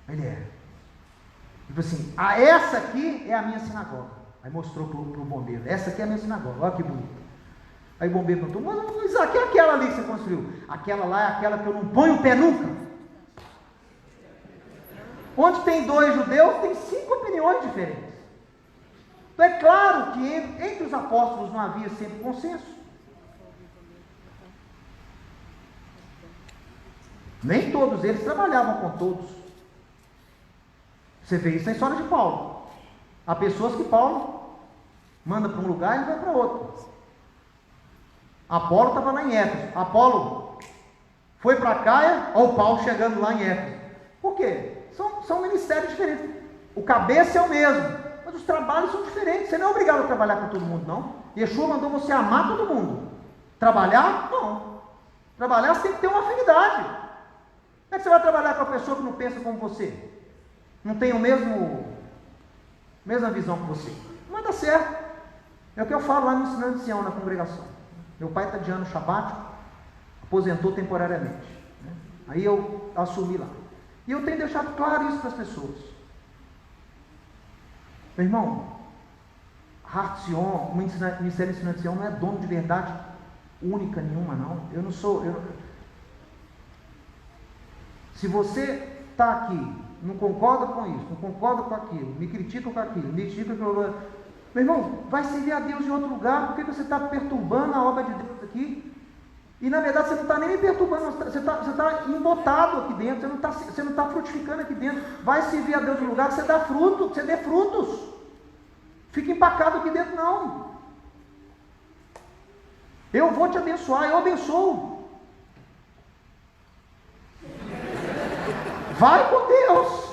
Ele é. Ele falou assim, essa aqui é a minha sinagoga. Aí mostrou para o bombeiro, essa aqui é a minha sinagoga, olha que bonita. Aí o bombeiro perguntou, mas Isaac, é aquela ali que você construiu? Aquela lá é aquela que eu não ponho o pé nunca. Onde tem 2 judeus, tem 5 opiniões diferentes. Então é claro que entre os apóstolos não havia sempre consenso. Nem todos eles trabalhavam com todos. Você vê isso na história de Paulo. Há pessoas que Paulo manda para um lugar e ele vai para outro. Apolo estava lá em Éfeso. Apolo foi para Caia, ou Paulo chegando lá em Éfeso. Por quê? São ministérios diferentes. O cabeça é o mesmo, mas os trabalhos são diferentes. Você não é obrigado a trabalhar com todo mundo, não. Yeshua mandou você amar todo mundo. Trabalhar? Não. Trabalhar você tem que ter uma afinidade. Como é que você vai trabalhar com a pessoa que não pensa como você? Não tem mesma visão que você? Não vai dar certo. É o que eu falo lá no Ensinando de Sião, na congregação. Meu pai está de ano sabático, aposentou temporariamente. Aí eu assumi lá. E eu tenho deixado claro isso para as pessoas. Meu irmão, Heart Sion, o Ministério Ensinando de Sião não é dono de verdade única nenhuma, não. Eu não sou. Se você está aqui, não concorda com isso, não concorda com aquilo, me critica com aquilo, me critica com aquilo. Meu irmão, vai servir a Deus em outro lugar, porque você está perturbando a obra de Deus aqui. E na verdade você não está nem me perturbando, você está embotado aqui dentro, você não está frutificando aqui dentro. Vai servir a Deus em um lugar que você dá fruto, que você dê frutos. Fica empacado aqui dentro, não. Eu vou te abençoar, eu abençoo. Vai com Deus.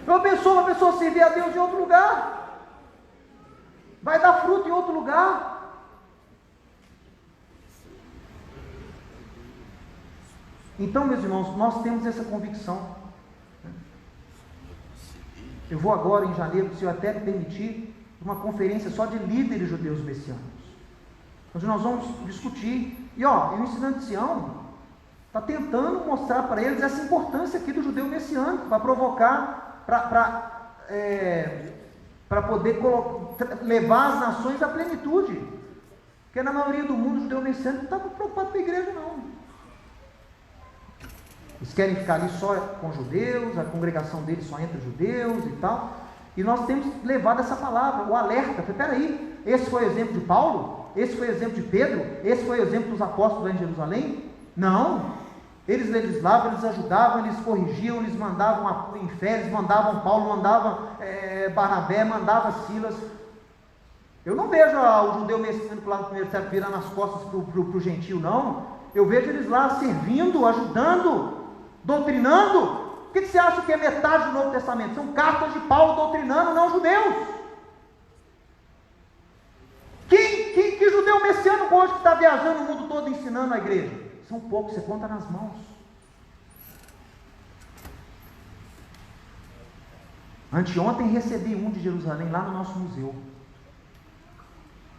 Eu abençoo a pessoa a servir a Deus em outro lugar. Vai dar fruto em outro lugar. Então, meus irmãos, nós temos essa convicção. Eu vou agora em janeiro, se eu até me permitir, uma conferência só de líderes judeus messiânicos, onde nós vamos discutir. E o Ensinando de Sião está tentando mostrar para eles essa importância aqui do judeu messiânico, para provocar, para poder levar as nações à plenitude. Porque na maioria do mundo o judeu messiânico não está preocupado com a igreja, não. Eles querem ficar ali só com judeus, a congregação deles só entre judeus e tal. E nós temos levado essa palavra, o alerta. Peraí, esse foi o exemplo de Paulo? Esse foi o exemplo de Pedro? Esse foi o exemplo dos apóstolos lá em Jerusalém? Não. Eles legislavam, eles ajudavam, eles corrigiam, eles mandavam em fé, eles mandavam Paulo, mandavam Barnabé, mandavam Silas. Eu não vejo o judeu messiânico lá no primeiro século virando as costas para o gentio, não. Eu vejo eles lá servindo, ajudando, doutrinando. O que você acha que é metade do Novo Testamento? São cartas de Paulo doutrinando não judeus. Que judeu messiânico hoje que está viajando o mundo todo ensinando a igreja? São poucos, você conta nas mãos. Anteontem recebi um de Jerusalém lá no nosso museu.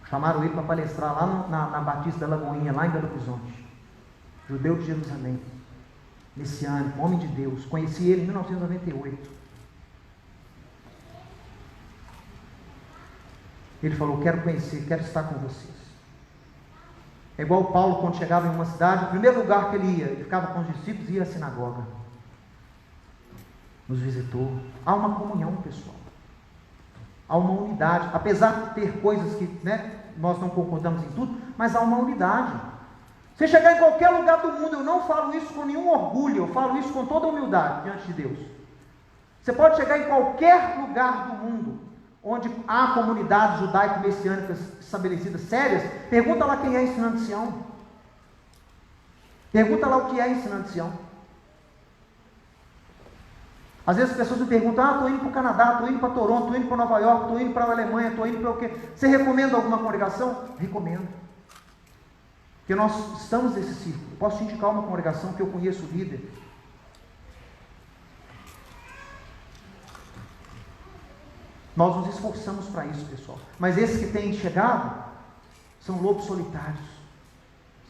Chamaram ele para palestrar lá na Batista da Lagoinha, lá em Belo Horizonte. Judeu de Jerusalém, messiânico, homem de Deus. Conheci ele em 1998. Ele falou: quero conhecer, quero estar com vocês. É igual Paulo, quando chegava em uma cidade, o primeiro lugar que ele ia, ele ficava com os discípulos e ia à sinagoga. Nos visitou. Há uma comunhão, pessoal. Há uma unidade. Apesar de ter coisas que nós não concordamos em tudo, mas há uma unidade. Você chegar em qualquer lugar do mundo, eu não falo isso com nenhum orgulho, eu falo isso com toda humildade diante de Deus. Você pode chegar em qualquer lugar do mundo, onde há comunidades judaico-messiânicas estabelecidas sérias, pergunta lá quem é Ensinando de Sião. Pergunta lá o que é Ensinando de Sião. Às vezes as pessoas me perguntam: estou indo para o Canadá, estou indo para Toronto, estou indo para Nova York, estou indo para a Alemanha, estou indo para o quê? Você recomenda alguma congregação? Recomendo. Porque nós estamos nesse círculo. Posso te indicar uma congregação que eu conheço o líder. Nós nos esforçamos para isso, pessoal. Mas esses que têm chegado são lobos solitários.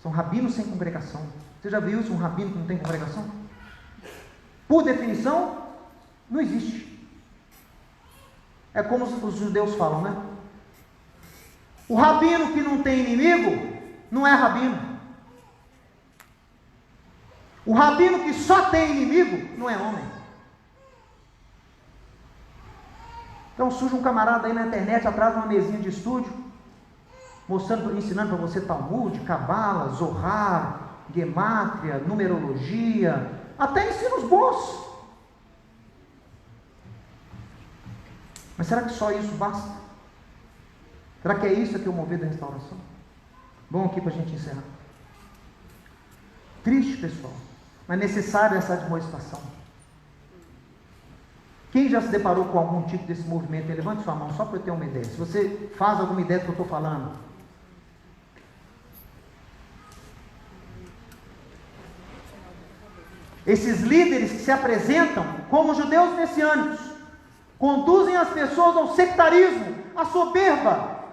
São rabinos sem congregação. Você já viu isso, um rabino que não tem congregação? Por definição, não existe. É como os judeus falam, né? O rabino que não tem inimigo não é rabino. O rabino que só tem inimigo não é homem. Então surge um camarada aí na internet atrás de uma mesinha de estúdio, ensinando para você Talmud, Cabala, Zohar, Gemátria, numerologia, até ensinos bons. Mas será que só isso basta? Será que é isso aqui o mover da restauração? Vamos aqui para a gente encerrar. Triste, pessoal, mas necessária essa admoestação. Quem já se deparou com algum tipo desse movimento? Levante sua mão, só para eu ter uma ideia. Se você faz alguma ideia do que eu estou falando. Esses líderes que se apresentam como judeus messiânicos, conduzem as pessoas ao sectarismo, à soberba,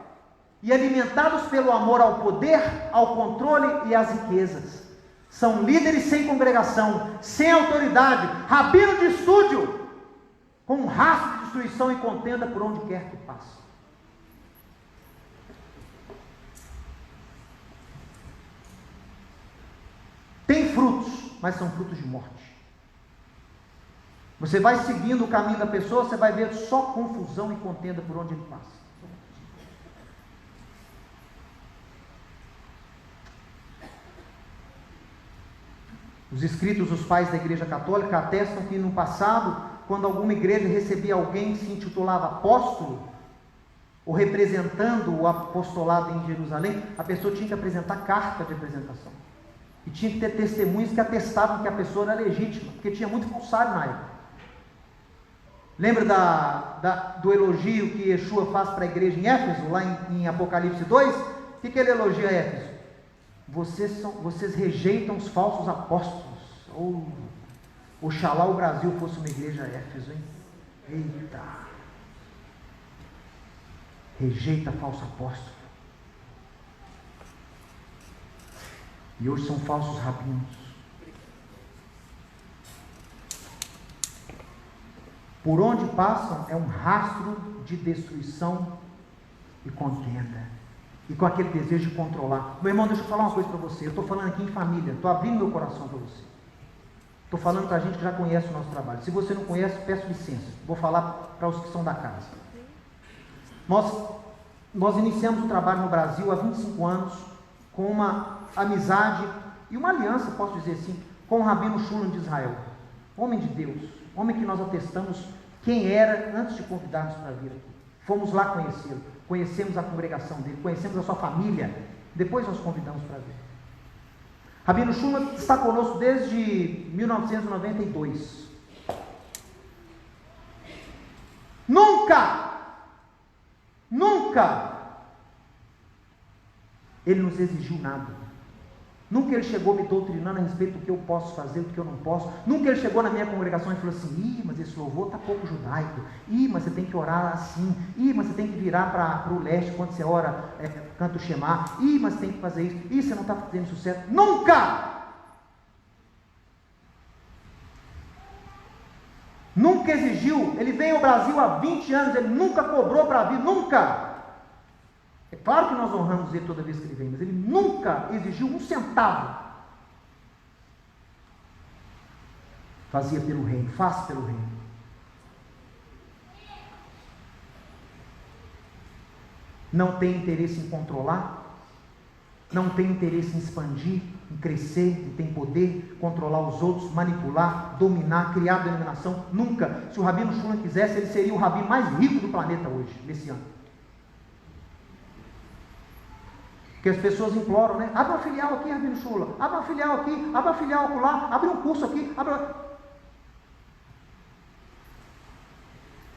e alimentados pelo amor ao poder, ao controle e às riquezas. São líderes sem congregação, sem autoridade, rabino de estúdio, com um rastro de destruição e contenda por onde quer que passe. Tem frutos, mas são frutos de morte. Você vai seguindo o caminho da pessoa, você vai ver só confusão e contenda por onde ele passa. Os escritos dos pais da Igreja Católica atestam que no passado, quando alguma igreja recebia alguém que se intitulava apóstolo, ou representando o apostolado em Jerusalém, a pessoa tinha que apresentar carta de apresentação. E tinha que ter testemunhos que atestavam que a pessoa era legítima, porque tinha muito falsário na época. Lembra do elogio que Yeshua faz para a igreja em Éfeso, lá em Apocalipse 2? O que ele elogia a Éfeso? Vocês rejeitam os falsos apóstolos. Oxalá o Brasil fosse uma igreja Éfeso, hein? Eita! Rejeita falso apóstolo. E hoje são falsos rabinos. Por onde passam é um rastro de destruição e contenda. E com aquele desejo de controlar. Meu irmão, deixa eu falar uma coisa para você. Eu estou falando aqui em família. Estou abrindo meu coração para você. Estou falando para a gente que já conhece o nosso trabalho. Se você não conhece, peço licença. Vou falar para os que são da casa. Nós iniciamos o trabalho no Brasil há 25 anos com uma amizade e uma aliança, posso dizer assim, com o Rabino Shulam de Israel. Homem de Deus. Homem que nós atestamos quem era antes de convidarmos para vir aqui. Fomos lá conhecê-lo. Conhecemos a congregação dele. Conhecemos a sua família. Depois nós convidamos para vir. Rabino Shulam está conosco desde 1992. Nunca ele nos exigiu nada. Nunca ele chegou me doutrinando a respeito do que eu posso fazer, do que eu não posso. Nunca ele chegou na minha congregação e falou assim: mas esse louvor está pouco judaico. Mas você tem que orar assim. Mas você tem que virar para o leste quando você ora, canta o Shema. Mas você tem que fazer isso. Você não está fazendo sucesso. Nunca! Nunca exigiu. Ele veio ao Brasil há 20 anos. Ele nunca cobrou para vir. Nunca! É claro que nós honramos ele toda vez que ele vem, mas ele nunca exigiu um centavo. Fazia pelo reino, faz pelo reino. Não tem interesse em controlar, não tem interesse em expandir, em crescer, em ter poder, controlar os outros, manipular, dominar, criar denominação. Nunca. Se o Rabino Shulam quisesse, ele seria o rabino mais rico do planeta hoje, nesse ano. Que as pessoas imploram, né? Abre uma filial aqui, Rabino Shulam. Abre uma filial aqui, abre uma filial acolá, abre um curso aqui,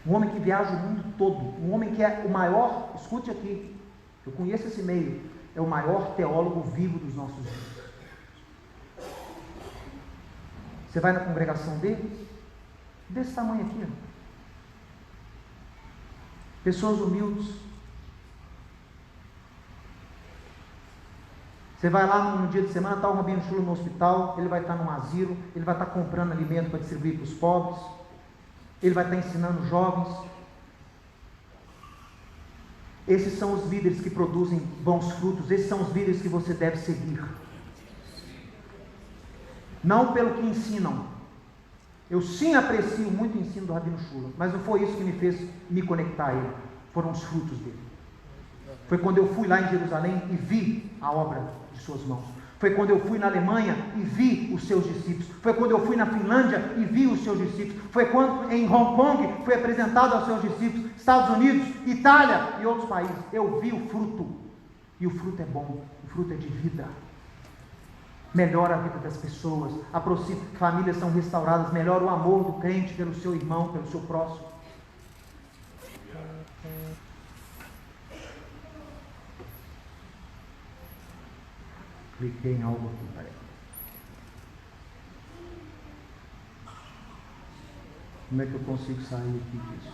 Um homem que viaja o mundo todo, um homem que é o maior, escute aqui, eu conheço esse meio, é o maior teólogo vivo dos nossos dias. Você vai na congregação dele, desse tamanho aqui, ó. Pessoas humildes. Você vai lá no dia de semana, está o Rabino Shulam no hospital, ele vai estar num asilo, ele vai estar comprando alimento para distribuir para os pobres, ele vai estar ensinando jovens. Esses são os líderes que produzem bons frutos, esses são os líderes que você deve seguir. Não pelo que ensinam. Eu sim aprecio muito o ensino do Rabino Shulam, mas não foi isso que me fez me conectar a ele, foram os frutos dele. Foi quando eu fui lá em Jerusalém e vi a obra de suas mãos. Foi quando eu fui na Alemanha e vi os seus discípulos. Foi quando eu fui na Finlândia e vi os seus discípulos. Foi quando em Hong Kong foi apresentado aos seus discípulos. Estados Unidos, Itália e outros países. Eu vi o fruto. E o fruto é bom. O fruto é de vida. Melhora a vida das pessoas. Aproxima, famílias são restauradas. Melhora o amor do crente pelo seu irmão, pelo seu próximo. Cliquei em algo aqui, peraí. Como é que eu consigo sair aqui disso?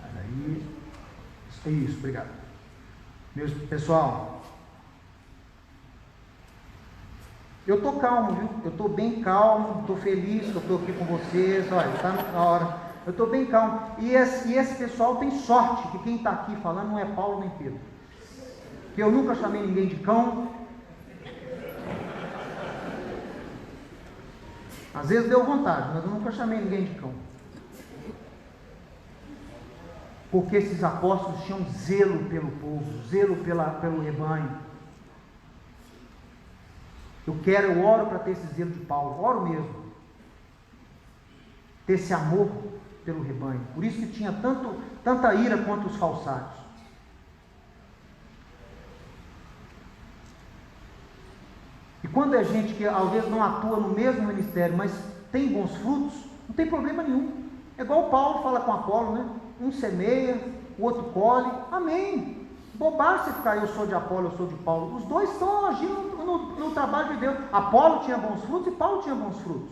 Peraí. Isso, obrigado. Pessoal, eu estou calmo, viu? Eu estou bem calmo, estou feliz que eu estou aqui com vocês. Olha, está na hora. Eu estou bem calmo. E esse pessoal tem sorte que quem está aqui falando não é Paulo nem Pedro. Que eu nunca chamei ninguém de cão. Às vezes deu vontade, mas eu nunca chamei ninguém de cão. Porque esses apóstolos tinham zelo pelo povo, zelo pelo rebanho. Eu oro para ter esse zelo de Paulo, oro mesmo. Ter esse amor pelo rebanho. Por isso que tinha tanta ira contra os falsários. E quando é gente que às vezes não atua no mesmo ministério, mas tem bons frutos, não tem problema nenhum. É igual Paulo fala com Apolo, né? Um semeia, o outro colhe. Amém. Bobagem você ficar, eu sou de Apolo, eu sou de Paulo. Os dois estão agindo no trabalho de Deus. Apolo tinha bons frutos e Paulo tinha bons frutos.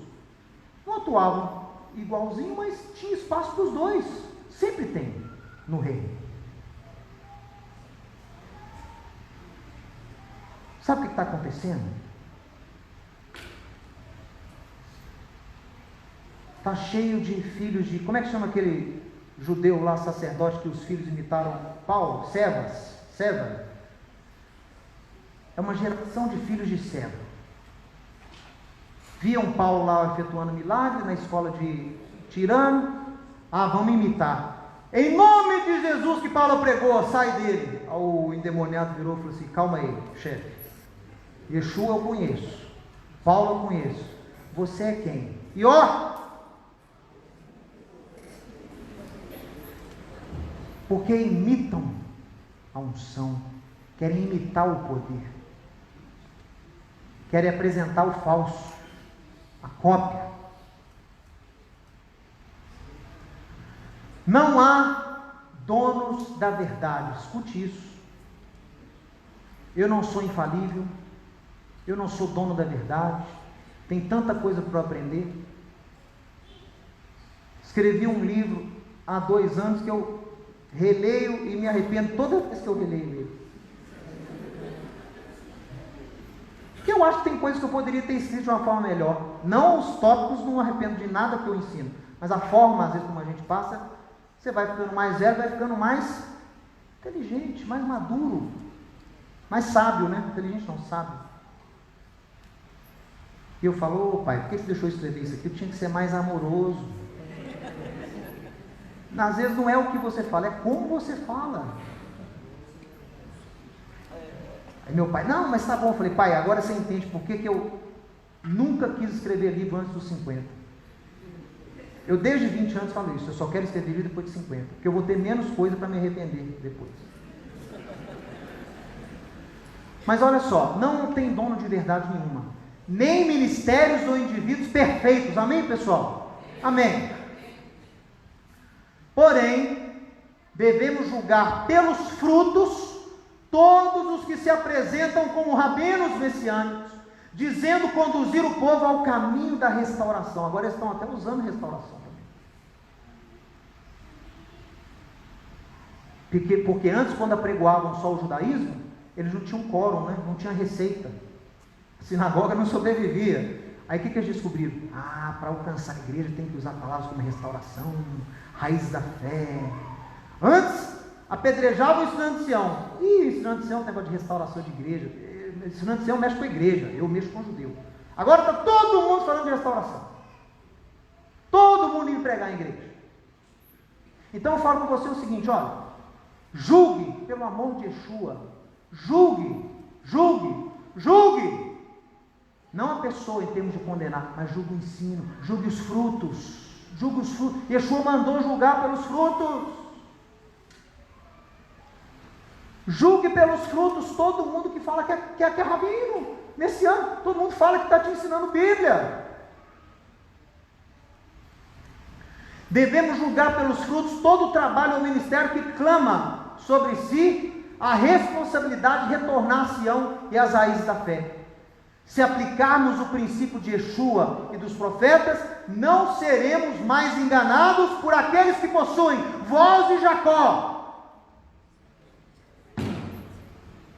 Não atuavam igualzinho, mas tinha espaço para os dois. Sempre tem no reino. Sabe o que está acontecendo? Está cheio de filhos de... Como é que chama aquele judeu lá, sacerdote, que os filhos imitaram Paulo? Sevas. É uma geração de filhos de Seva. Viam Paulo lá efetuando milagre na escola de Tirano. Vamos imitar. Em nome de Jesus que Paulo pregou, sai dele. O endemoniado virou e falou assim: calma aí, chefe. Yeshua eu conheço, Paulo eu conheço, você é quem? E porque imitam a unção, querem imitar o poder, querem apresentar o falso, a cópia. Não há donos da verdade. Escute isso. Eu não sou infalível, eu não sou dono da verdade, tem tanta coisa para eu aprender. Escrevi um livro há 2 anos que eu releio e me arrependo toda vez que eu releio o livro. Porque eu acho que tem coisas que eu poderia ter escrito de uma forma melhor. Não os tópicos, não arrependo de nada que eu ensino, mas a forma, às vezes, como a gente passa, você vai ficando mais velho, vai ficando mais inteligente, mais maduro, mais sábio, né? Inteligente não, sábio. E eu falo: pai, por que você deixou eu escrever isso aqui? Eu tinha que ser mais amoroso. Às vezes não é o que você fala, é como você fala. Aí meu pai: não, mas tá bom. Eu falei: pai, agora você entende por que eu nunca quis escrever livro antes dos 50. Eu desde 20 anos falo isso, eu só quero escrever livro depois de 50, porque eu vou ter menos coisa para me arrepender depois. Mas olha só, não tem dono de verdade nenhuma, nem ministérios ou indivíduos perfeitos. Amém, pessoal? Amém. Porém, devemos julgar pelos frutos todos os que se apresentam como rabinos messiânicos, dizendo conduzir o povo ao caminho da restauração. Agora eles estão até usando restauração também. Porque antes, quando apregoavam só o judaísmo, eles não tinham quórum, né? Não tinha receita. A sinagoga não sobrevivia. Aí o que eles descobriram? Para alcançar a igreja tem que usar palavras como restauração, raiz da fé. Antes, apedrejavam o estudante de Sião. Estudante de Sião tem negócio de restauração de igreja. Estudante de Sião mexe com a igreja, eu mexo com o judeu. Agora está todo mundo falando de restauração. Todo mundo indo pregar em igreja. Então eu falo com você o seguinte: olha, julgue, pelo amor de Yeshua, julgue. Não a pessoa em termos de condenar, mas julgue o ensino, julgue os frutos. Yeshua mandou julgar pelos frutos. Julgue pelos frutos todo mundo que fala que é rabino, messiânico. Todo mundo fala que está te ensinando Bíblia. Devemos julgar pelos frutos todo o trabalho ou ministério que clama sobre si a responsabilidade de retornar a Sião e às raízes da fé. Se aplicarmos o princípio de Yeshua e dos profetas, não seremos mais enganados por aqueles que possuem voz de Jacó.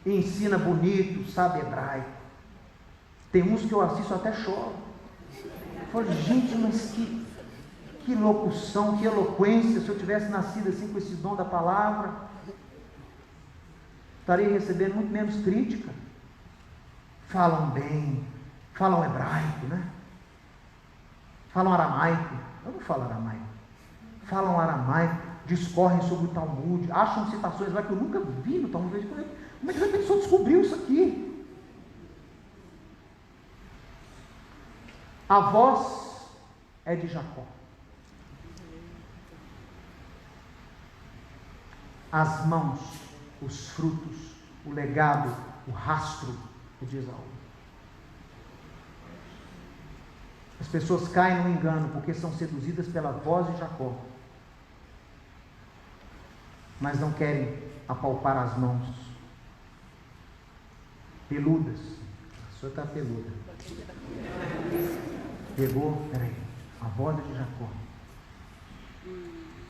E ensina bonito, sabe hebraico. Tem uns que eu assisto até choro. Eu falo: gente, mas que locução, que eloquência. Se eu tivesse nascido assim com esse dom da palavra, estaria recebendo muito menos crítica. Falam bem, falam hebraico, né? Falam aramaico. Eu não falo aramaico. Falam aramaico, discorrem sobre o Talmud, acham citações lá que eu nunca vi no Talmud. Como é que a pessoa descobriu isso aqui? A voz é de Jacó. As mãos, os frutos, o legado, o rastro é de Esaú. As pessoas caem no engano porque são seduzidas pela voz de Jacó, mas não querem apalpar as mãos peludas. A sua está peluda. Pegou? Peraí. a borda de Jacó.